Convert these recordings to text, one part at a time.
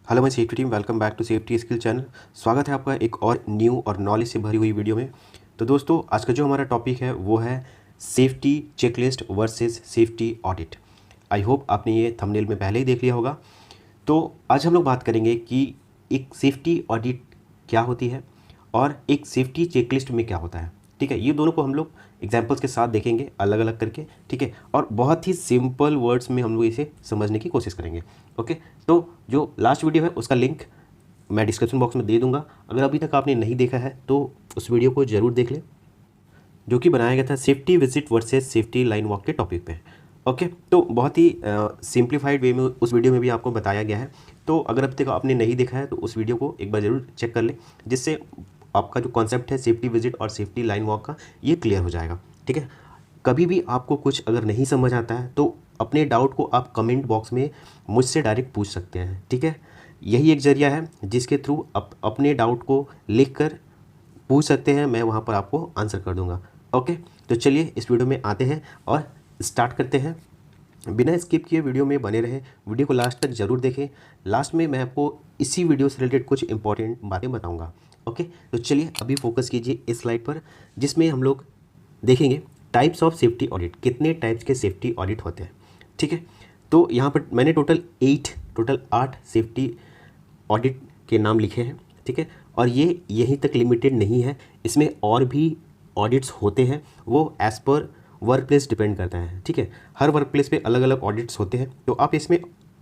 Hello my safety team, welcome back to safety skill channel. स्वागत है आपका एक और न्यू और नॉलेज से भरी हुई वीडियो में। तो दोस्तों, आज का जो हमारा टॉपिक है वो है safety checklist versus safety audit. I hope आपने ये थंबनेल में पहले ही देख लिया होगा। तो आज हम लोग बात करेंगे कि एक सेफ्टी ऑडिट क्या होती है और एक सेफ्टी चेकलिस्ट में क्या होता है। ठीक है, ये दोनों को हम लोग एग्जाम्पल्स के साथ देखेंगे अलग अलग करके। ठीक है, और बहुत ही सिंपल वर्ड्स में हम लोग इसे समझने की कोशिश करेंगे। ओके, तो जो लास्ट वीडियो है उसका लिंक मैं डिस्क्रिप्शन बॉक्स में दे दूंगा। अगर अभी तक आपने नहीं देखा है तो उस वीडियो को ज़रूर देख लें, जो कि बनाया गया था safety visit versus safety line walk के टॉपिक पे। ओके, तो बहुत ही सिंप्लीफाइड वे में उस वीडियो में भी आपको बताया गया है। तो अगर अभी तक आपने नहीं देखा है तो उस वीडियो को एक बार ज़रूर चेक कर लें, जिससे आपका जो कॉन्सेप्ट है सेफ्टी विजिट और सेफ्टी लाइन वॉक का ये क्लियर हो जाएगा। ठीक है, कभी भी आपको कुछ अगर नहीं समझ आता है तो अपने डाउट को आप कमेंट बॉक्स में मुझसे डायरेक्ट पूछ सकते हैं। ठीक है, यही एक ज़रिया है जिसके थ्रू आप अपने डाउट को लिख कर पूछ सकते हैं, मैं वहाँ पर आपको आंसर कर दूँगा। ओके, तो चलिए इस वीडियो में आते हैं और स्टार्ट करते हैं। बिना स्किप किए वीडियो में बने रहें, वीडियो को लास्ट तक ज़रूर देखें। लास्ट में मैं आपको इसी वीडियो से रिलेटेड कुछ इंपॉर्टेंट बातें बताऊँगा। ओके, तो चलिए अभी फोकस कीजिए इस स्लाइड पर, जिसमें हम लोग देखेंगे टाइप्स ऑफ सेफ्टी ऑडिट, कितने टाइप्स के सेफ्टी ऑडिट होते हैं। ठीक है, तो यहाँ पर मैंने टोटल 8 सेफ्टी ऑडिट के नाम लिखे हैं। ठीक है, और ये यहीं तक लिमिटेड नहीं है, इसमें और भी ऑडिट्स होते हैं, वो as per work place depend करता है। ठीक है, हर वर्क प्लेस पे अलग अलग ऑडिट्स होते हैं, तो आप इसमें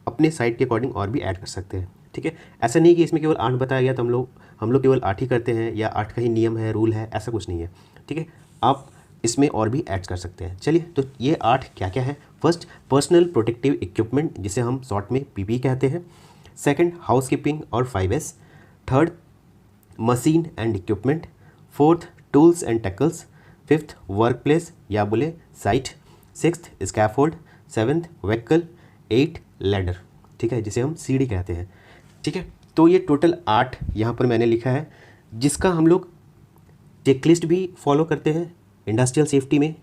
अपने साइट के अकॉर्डिंग और भी ऐड कर सकते हैं। ठीक है, ऐसा नहीं कि इसमें केवल 8 बताया गया तो हम लोग केवल 8 ही करते हैं, या 8 का ही नियम है, रूल है, ऐसा कुछ नहीं है। ठीक है, आप इसमें और भी ऐड कर सकते हैं। चलिए, तो ये 8 क्या क्या है। फर्स्ट, पर्सनल प्रोटेक्टिव इक्विपमेंट, जिसे हम शॉर्ट में पीपी कहते हैं। सेकंड, हाउसकीपिंग और 5S। Third, machine and equipment. Fourth, tools and tackles. Fifth, work place या बोले site. Sixth, scaffold. Seventh, vehicle. 8, ladder. ठीक है, जिसे हम सीढ़ी कहते हैं। ठीक है, तो ये टोटल 8 यहाँ पर मैंने लिखा है, जिसका हम लोग चेकलिस्ट भी फॉलो करते हैं इंडस्ट्रियल सेफ्टी में,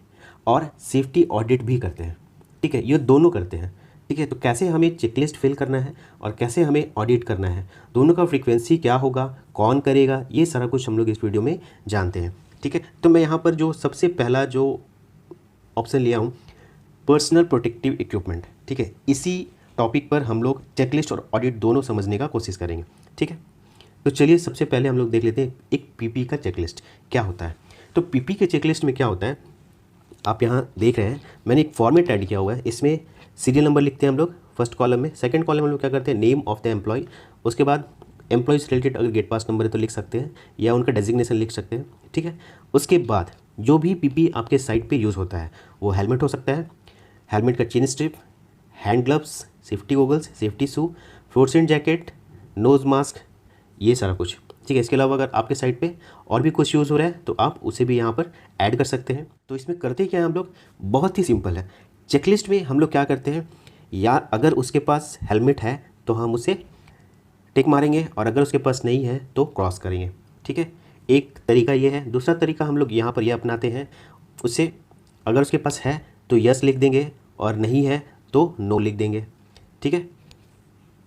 और सेफ्टी ऑडिट भी करते हैं। ठीक है, ये दोनों करते हैं। ठीक है, तो कैसे हमें चेकलिस्ट फिल करना है और कैसे हमें ऑडिट करना है, दोनों का फ्रीक्वेंसी क्या होगा, कौन करेगा, ये सारा कुछ हम लोग इस वीडियो में जानते हैं। ठीक है, तो मैं यहाँ पर जो सबसे पहला जो ऑप्शन लिया हूँ, पर्सनल प्रोटेक्टिव इक्विपमेंट। ठीक है, इसी टॉपिक पर हम लोग चेकलिस्ट और ऑडिट दोनों समझने का कोशिश करेंगे। ठीक है, तो चलिए सबसे पहले हम लोग देख लेते हैं एक पीपी का चेकलिस्ट क्या होता है। तो पीपी के चेकलिस्ट में क्या होता है, आप यहाँ देख रहे हैं मैंने एक फॉर्मेट ऐड किया हुआ है। इसमें सीरियल नंबर लिखते हैं हम लोग फर्स्ट कॉलम में, सेकंड कॉलम में हम लोग क्या करते हैं, नेम ऑफ द एम्प्लॉय। उसके बाद एम्प्लॉय से रिलेटेड अगर गेट पास नंबर है तो लिख सकते हैं, या उनका डेजिग्नेशन लिख सकते हैं। ठीक है, उसके बाद जो भी पीपी आपके साइट पे यूज़ होता है, वो हेलमेट हो सकता है, हेलमेट का chin strip, hand gloves, safety goggles, safety shoe, fluorescent jacket, nose mask, ये सारा कुछ। ठीक है, इसके अलावा अगर आपके साइट पे और भी कुछ यूज़ हो रहा है तो आप उसे भी यहाँ पर ऐड कर सकते हैं। तो इसमें करते क्या है हम लोग, बहुत ही सिंपल है। चेकलिस्ट में हम लोग क्या करते हैं, या अगर उसके पास हेलमेट है तो हम उसे टिक मारेंगे, और अगर उसके पास नहीं है तो क्रॉस करेंगे। ठीक है, एक तरीका ये है। दूसरा तरीका हम लोग यहाँ पर यह अपनाते हैं, उसे अगर उसके पास है तो यस लिख देंगे, और नहीं है तो नो लिख देंगे। ठीक है,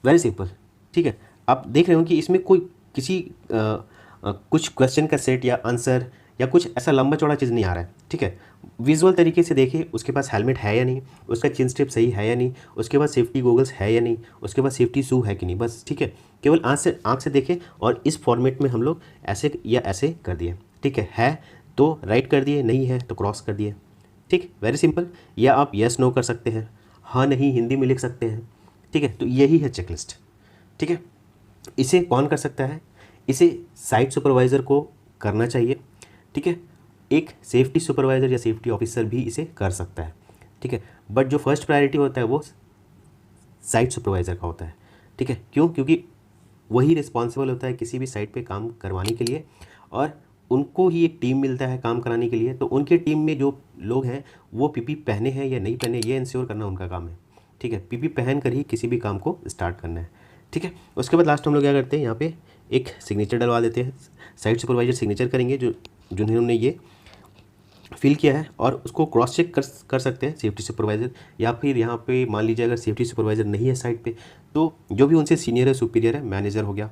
वेरी सिंपल। ठीक है, आप देख रहे हो कि इसमें कोई किसी कुछ क्वेश्चन का सेट या आंसर या कुछ ऐसा लंबा चौड़ा चीज़ नहीं आ रहा है। ठीक है, विजुअल तरीके से देखिए उसके पास हेलमेट है या नहीं, उसका चिन स्ट्रिप सही है या नहीं, उसके पास सेफ्टी गोगल्स है या नहीं, उसके पास सेफ्टी शू है कि नहीं, बस। ठीक है, केवल आँख से देखें, और इस फॉर्मेट में हम लोग ऐसे या ऐसे कर दिए। ठीक है तो राइट कर दिए, नहीं है तो क्रॉस कर दिए। ठीक, वेरी सिंपल। या आप यस नो कर सकते हैं, हाँ नहीं हिंदी में लिख सकते हैं। ठीक है, तो यही है चेकलिस्ट। ठीक है, इसे कौन कर सकता है, इसे साइट सुपरवाइज़र को करना चाहिए। ठीक है, एक सेफ्टी सुपरवाइज़र या सेफ्टी ऑफिसर भी इसे कर सकता है। ठीक है, बट जो फर्स्ट प्रायोरिटी होता है वो साइट सुपरवाइज़र का होता है। ठीक है, क्यों, क्योंकि वही रिस्पॉन्सिबल होता है किसी भी साइट पे काम करवाने के लिए, और उनको ही एक टीम मिलता है काम कराने के लिए। तो उनके टीम में जो लोग हैं वो पीपी पहने हैं या नहीं पहने, ये इंश्योर करना उनका काम है। ठीक है, पीपी पहन कर ही किसी भी काम को स्टार्ट करना है। ठीक है, उसके बाद लास्ट हम लोग क्या करते हैं, यहाँ पे एक सिग्नेचर डलवा देते हैं। साइट सुपरवाइजर सिग्नेचर करेंगे जो जिन्होंने ये फिल किया है और उसको क्रॉस चेक कर सकते हैं सेफ्टी सुपरवाइज़र, या फिर यहाँ पे मान लीजिए अगर सेफ्टी सुपरवाइज़र नहीं है साइट पे, तो जो भी उनसे सीनियर है, सुपीरियर है, मैनेजर हो गया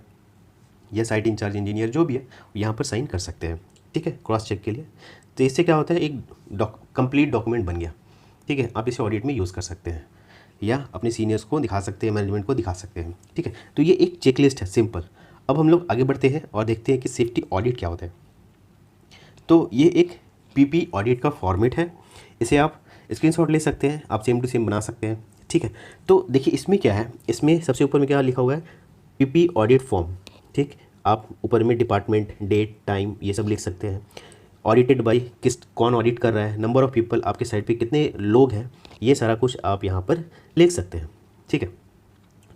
या साइट इंचार्ज इंजीनियर जो भी है, यहाँ पर साइन कर सकते हैं, ठीक है, क्रॉस चेक के लिए। तो इससे क्या होता है, एक कंप्लीट डॉक्यूमेंट बन गया, ठीक है। आप इसे ऑडिट में यूज़ कर सकते हैं या अपने सीनियर्स को दिखा सकते हैं, मैनेजमेंट को दिखा सकते हैं, ठीक है। तो ये एक चेकलिस्ट है, सिंपल। अब हम लोग आगे बढ़ते हैं और देखते हैं कि सेफ्टी ऑडिट क्या होता है। तो ये एक पीपी ऑडिट का फॉर्मेट है, इसे आप स्क्रीनशॉट ले सकते हैं, आप सेम टू सेम बना सकते हैं, ठीक है। तो देखिए इसमें क्या है, इसमें सबसे ऊपर में क्या लिखा हुआ है, पीपी ऑडिट फॉर्म, ठीक। आप ऊपर में डिपार्टमेंट, डेट, टाइम ये सब लिख सकते हैं। ऑडिटेड बाय, कौन ऑडिट कर रहा है, नंबर ऑफ़ पीपल, आपके साइट पे कितने लोग हैं, ये सारा कुछ आप यहाँ पर लिख सकते हैं, ठीक है।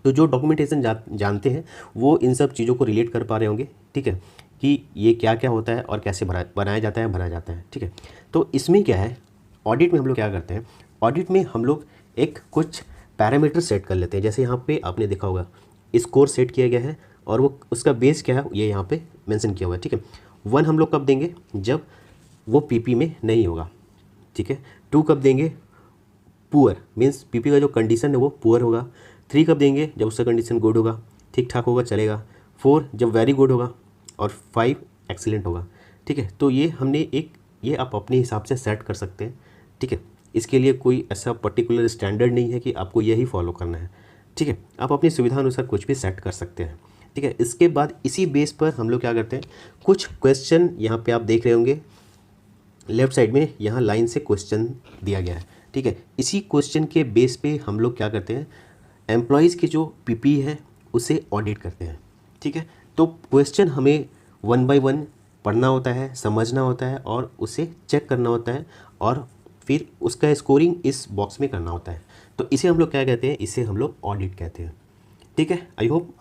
तो जो डॉक्यूमेंटेशन जानते हैं वो इन सब चीज़ों को रिलेट कर पा रहे होंगे, ठीक है, कि ये क्या क्या होता है और कैसे बनाया जाता है, भरा जाता है, ठीक है। तो इसमें क्या है, ऑडिट में हम लोग क्या करते हैं, ऑडिट में हम लोग एक कुछ पैरामीटर सेट कर लेते हैं। जैसे यहाँ पे आपने देखा होगा स्कोर सेट किया गया है और वो उसका बेस क्या है ये यहाँ पे मेंशन किया हुआ है, ठीक है। 1 हम लोग कब देंगे, जब वो पीपी में नहीं होगा, ठीक है। 2 कब देंगे, पुअर, मीन्स पीपी का जो कंडीशन है वो पुअर होगा। 3 कब देंगे, जब उसका कंडीशन गुड होगा, ठीक ठाक होगा, चलेगा। 4 जब वेरी गुड होगा और 5 एक्सीलेंट होगा, ठीक है। तो ये हमने ये आप अपने हिसाब से सेट कर सकते हैं, ठीक है। इसके लिए कोई ऐसा पर्टिकुलर स्टैंडर्ड नहीं है कि आपको यही फॉलो करना है, ठीक है। आप अपनी सुविधा अनुसार कुछ भी सेट कर सकते हैं, ठीक है। इसके बाद इसी बेस पर हम लोग क्या करते हैं, कुछ क्वेश्चन यहाँ पे आप देख रहे होंगे लेफ्ट साइड में, यहाँ लाइन से क्वेश्चन दिया गया है, ठीक है। इसी क्वेश्चन के बेस पे हम लोग क्या करते हैं, एम्प्लॉयज़ की जो पीपी है उसे ऑडिट करते हैं, ठीक है। तो क्वेश्चन हमें 1 बाय 1 पढ़ना होता है, समझना होता है और उसे चेक करना होता है और फिर उसका स्कोरिंग इस बॉक्स में करना होता है। तो इसे हम लोग क्या कहते हैं, इसे हम लोग ऑडिट कहते हैं, ठीक है। आई होप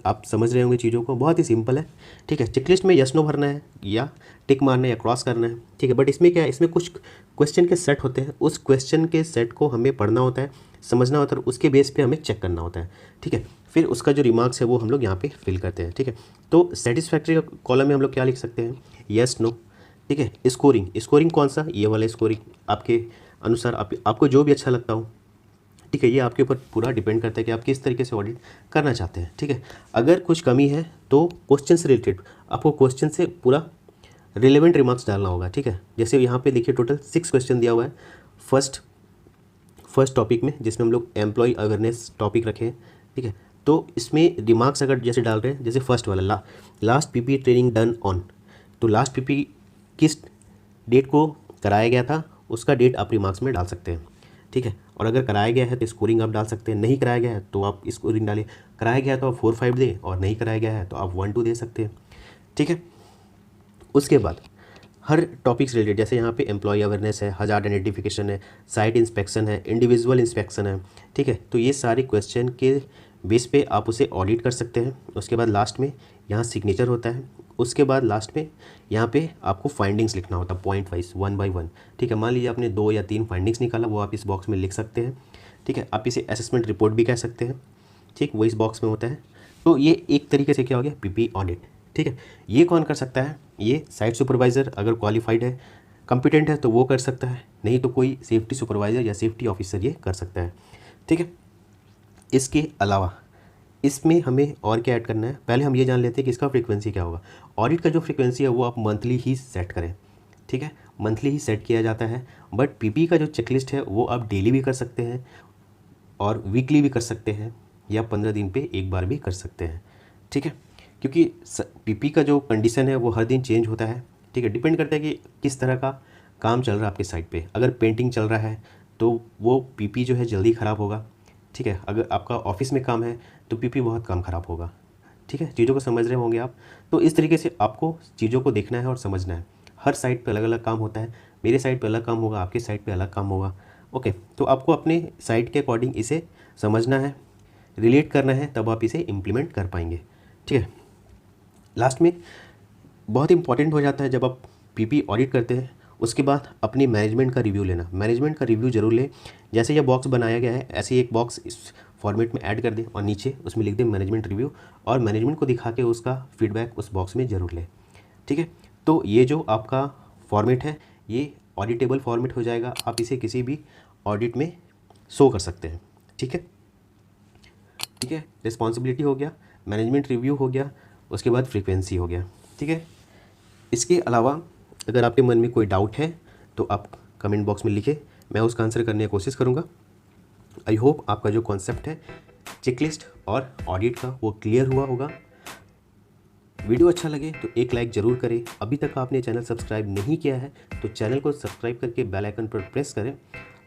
आप समझ रहे होंगे चीज़ों को, बहुत ही सिंपल है, ठीक है। चेकलिस्ट में यस नो भरना है या टिक मारना है या क्रॉस करना है, ठीक है। बट इसमें क्या है, इसमें कुछ क्वेश्चन के सेट होते हैं, उस क्वेश्चन के सेट को हमें पढ़ना होता है, समझना होता है, उसके बेस पे हमें चेक करना होता है, ठीक है। फिर उसका जो रिमार्क्स है वो हम लोग यहाँ पे फिल करते हैं, ठीक है। तो सेटिस्फैक्ट्री कॉलम में हम लोग क्या लिख सकते हैं, यस नो, ठीक है। स्कोरिंग कौन सा, ये वाला स्कोरिंग, आपके अनुसार आपको जो भी अच्छा लगता हो, ठीक है। ये आपके ऊपर पूरा डिपेंड करता है कि आप किस तरीके से ऑडिट करना चाहते हैं, ठीक है। अगर कुछ कमी है तो क्वेश्चन से रिलेटेड आपको क्वेश्चन से पूरा रिलेवेंट रिमार्क्स डालना होगा, ठीक है। जैसे यहाँ पे देखिए टोटल 6 क्वेश्चन दिया हुआ है फर्स्ट टॉपिक में, जिसमें हम लोग एम्प्लॉय अवेयरनेस टॉपिक रखे हैं, ठीक है। तो इसमें रिमार्क्स अगर जैसे डाल रहे हैं, जैसे फर्स्ट वाला last PP training done on, तो लास्ट पीपी किस डेट को कराया गया था उसका डेट आप रिमार्क्स में डाल सकते हैं, ठीक है। और अगर कराया गया है तो स्कोरिंग आप डाल सकते हैं, नहीं कराया गया है तो आप स्कोरिंग डालिए, कराया गया है तो आप 4-5 दें और नहीं कराया गया है तो आप 1-2 दे सकते हैं, ठीक है। उसके बाद हर टॉपिक से रिलेटेड, जैसे यहाँ पे एम्प्लॉय अवेयरनेस है, हजार्ड आइडेंटिफिकेशन है, साइट इंस्पेक्शन है, इंडिविजुअल इंस्पेक्शन है, ठीक है। तो ये सारे क्वेश्चन के बेस पे आप उसे ऑडिट कर सकते हैं। उसके बाद लास्ट में यहाँ सिग्नेचर होता है, उसके बाद लास्ट में यहाँ पे आपको फाइंडिंग्स लिखना होता है पॉइंट वाइज, 1 बाय 1, ठीक है। मान लीजिए आपने 2 या 3 फाइंडिंग्स निकाला, वो आप इस बॉक्स में लिख सकते हैं, ठीक है। आप इसे असेसमेंट रिपोर्ट भी कह सकते हैं, ठीक, वो इस बॉक्स में होता है। तो ये एक तरीके से क्या हो गया, पीपी ऑडिट, ठीक है। ये कौन कर सकता है, ये साइट सुपरवाइज़र अगर क्वालिफाइड है, कॉम्पिटेंट है तो वो कर सकता है, नहीं तो कोई सेफ्टी सुपरवाइज़र या सेफ्टी ऑफिसर ये कर सकता है, ठीक है। इसके अलावा इसमें हमें और क्या ऐड करना है, पहले हम ये जान लेते हैं कि इसका फ्रीक्वेंसी क्या होगा। ऑडिट का जो फ्रीक्वेंसी है वो आप मंथली ही सेट करें, ठीक है, मंथली ही सेट किया जाता है। बट पीपी का जो चेकलिस्ट है वो आप डेली भी कर सकते हैं और वीकली भी कर सकते हैं या 15 दिन पे एक बार भी कर सकते हैं, ठीक है। क्योंकि पीपी का जो कंडीशन है वो हर दिन चेंज होता है, ठीक है। डिपेंड करता है कि किस तरह का काम चल रहा है आपके साइट पे। अगर पेंटिंग चल रहा है तो वो पीपी जो है जल्दी ख़राब होगा, ठीक है। अगर आपका ऑफिस में काम है तो पीपी बहुत कम ख़राब होगा, ठीक है। चीज़ों को समझ रहे होंगे आप। तो इस तरीके से आपको चीज़ों को देखना है और समझना है। हर साइट पे अलग अलग काम होता है, मेरे साइट पे अलग काम होगा, आपके साइट पे अलग काम होगा, ओके। तो आपको अपने साइट के अकॉर्डिंग इसे समझना है, रिलेट करना है, तब आप इसे इम्प्लीमेंट कर पाएंगे, ठीक है। लास्ट में बहुत इंपॉर्टेंट हो जाता है, जब आप पीपी ऑडिट करते हैं उसके बाद अपनी मैनेजमेंट का रिव्यू लेना। मैनेजमेंट का रिव्यू जरूर लें। जैसे यह बॉक्स बनाया गया है ऐसे ही एक बॉक्स इस फॉर्मेट में ऐड कर दें और नीचे उसमें लिख दें मैनेजमेंट रिव्यू, और मैनेजमेंट को दिखा के उसका फीडबैक उस बॉक्स में ज़रूर लें, ठीक है। तो ये जो आपका फॉर्मेट है ये ऑडिटेबल फॉर्मेट हो जाएगा, आप इसे किसी भी ऑडिट में शो कर सकते हैं। ठीक है, ठीक है। रिस्पॉन्सिबिलिटी हो गया, मैनेजमेंट रिव्यू हो गया, उसके बाद फ्रीक्वेंसी हो गया। ठीक है, इसके अलावा अगर आपके मन में कोई डाउट है तो आप कमेंट बॉक्स में लिखें, मैं उसका आंसर करने की कोशिश करूँगा। आई होप आपका जो कॉन्सेप्ट है चेकलिस्ट और ऑडिट का वो क्लियर हुआ होगा। वीडियो अच्छा लगे तो एक लाइक ज़रूर करें। अभी तक आपने चैनल सब्सक्राइब नहीं किया है तो चैनल को सब्सक्राइब करके बेल आइकन पर प्रेस करें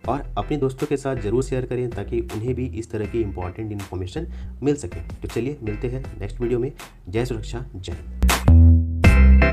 और अपने दोस्तों के साथ ज़रूर शेयर करें ताकि उन्हें भी इस तरह की इंपॉर्टेंट इन्फॉर्मेशन मिल सके। तो चलिए मिलते हैं नेक्स्ट वीडियो में। जय सुरक्षा, जय।